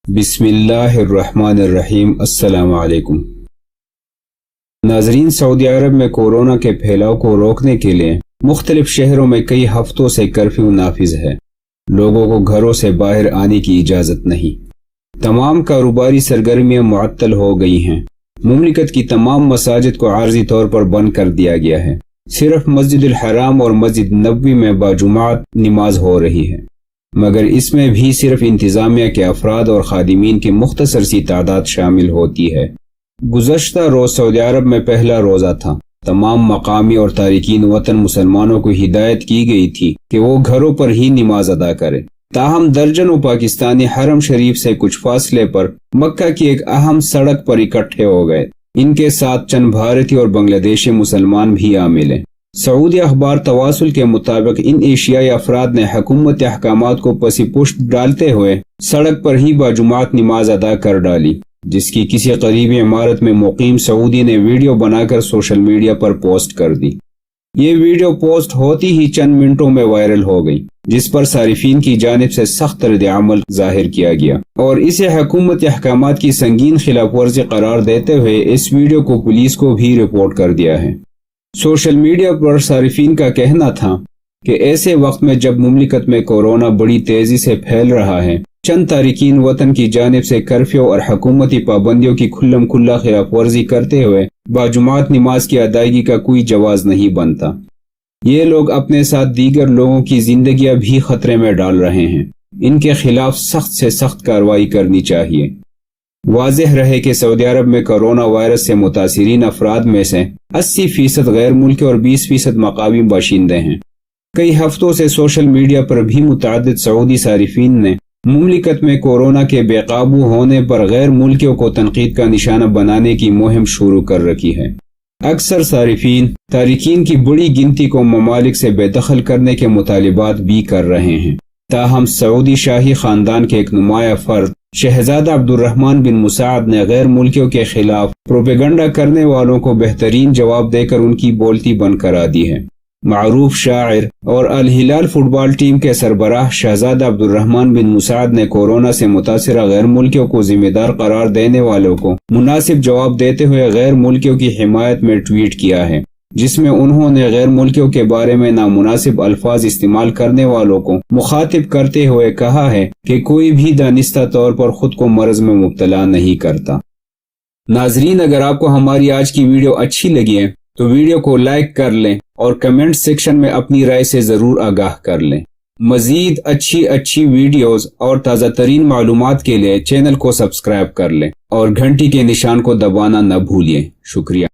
بسم اللہ الرحمن الرحیم۔ السلام علیکم ناظرین، سعودی عرب میں کورونا کے پھیلاؤ کو روکنے کے لیے مختلف شہروں میں کئی ہفتوں سے کرفیو نافذ ہے۔ لوگوں کو گھروں سے باہر آنے کی اجازت نہیں۔ تمام کاروباری سرگرمیاں معطل ہو گئی ہیں۔ مملکت کی تمام مساجد کو عارضی طور پر بند کر دیا گیا ہے۔ صرف مسجد الحرام اور مسجد نبوی میں باجماعت نماز ہو رہی ہے، مگر اس میں بھی صرف انتظامیہ کے افراد اور خادمین کی مختصر سی تعداد شامل ہوتی ہے۔ گزشتہ روز سعودی عرب میں پہلا روزہ تھا۔ تمام مقامی اور تارکین وطن مسلمانوں کو ہدایت کی گئی تھی کہ وہ گھروں پر ہی نماز ادا کریں۔ تاہم درجنوں پاکستانی حرم شریف سے کچھ فاصلے پر مکہ کی ایک اہم سڑک پر اکٹھے ہو گئے۔ ان کے ساتھ چند بھارتی اور بنگلہ دیشی مسلمان بھی آ ملے۔ سعودی اخبار تواصل کے مطابق ان ایشیائی افراد نے حکومت احکامات کو پسی پشت ڈالتے ہوئے سڑک پر ہی باجماعت نماز ادا کر ڈالی، جس کی کسی قریبی عمارت میں مقیم سعودی نے ویڈیو بنا کر سوشل میڈیا پر پوسٹ کر دی۔ یہ ویڈیو پوسٹ ہوتی ہی چند منٹوں میں وائرل ہو گئی، جس پر صارفین کی جانب سے سخت رد عمل ظاہر کیا گیا اور اسے حکومت احکامات کی سنگین خلاف ورزی قرار دیتے ہوئے اس ویڈیو کو پولیس کو بھی رپورٹ کر دیا ہے۔ سوشل میڈیا پر صارفین کا کہنا تھا کہ ایسے وقت میں جب مملکت میں کورونا بڑی تیزی سے پھیل رہا ہے، چند تارکین وطن کی جانب سے کرفیو اور حکومتی پابندیوں کی کھلم کھلا خلاف ورزی کرتے ہوئے باجماعت نماز کی ادائیگی کا کوئی جواز نہیں بنتا۔ یہ لوگ اپنے ساتھ دیگر لوگوں کی زندگیاں بھی خطرے میں ڈال رہے ہیں۔ ان کے خلاف سخت سے سخت کارروائی کرنی چاہیے۔ واضح رہے کہ سعودی عرب میں کرونا وائرس سے متاثرین افراد میں سے 80% غیر ملکی اور 20% مقامی باشندے ہیں۔ کئی ہفتوں سے سوشل میڈیا پر بھی متعدد سعودی صارفین نے مملکت میں کورونا کے بے قابو ہونے پر غیر ملکیوں کو تنقید کا نشانہ بنانے کی مہم شروع کر رکھی ہے۔ اکثر صارفین تارکین کی بڑی گنتی کو ممالک سے بے دخل کرنے کے مطالبات بھی کر رہے ہیں۔ تاہم سعودی شاہی خاندان کے ایک نمایاں فرد شہزادہ عبد الرحمن بن مسعد نے غیر ملکیوں کے خلاف پروپیگنڈا کرنے والوں کو بہترین جواب دے کر ان کی بولتی بند کرا دی ہے۔ معروف شاعر اور الہلال فٹ بال ٹیم کے سربراہ شہزادہ عبد الرحمن بن مسعد نے کورونا سے متاثرہ غیر ملکیوں کو ذمہ دار قرار دینے والوں کو مناسب جواب دیتے ہوئے غیر ملکیوں کی حمایت میں ٹویٹ کیا ہے، جس میں انہوں نے غیر ملکیوں کے بارے میں نامناسب الفاظ استعمال کرنے والوں کو مخاطب کرتے ہوئے کہا ہے کہ کوئی بھی دانستہ طور پر خود کو مرض میں مبتلا نہیں کرتا۔ ناظرین، اگر آپ کو ہماری آج کی ویڈیو اچھی لگی ہے تو ویڈیو کو لائک کر لیں اور کمنٹ سیکشن میں اپنی رائے سے ضرور آگاہ کر لیں۔ مزید اچھی ویڈیوز اور تازہ ترین معلومات کے لیے چینل کو سبسکرائب کر لیں اور گھنٹی کے نشان کو دبانا نہ بھولیے۔ شکریہ۔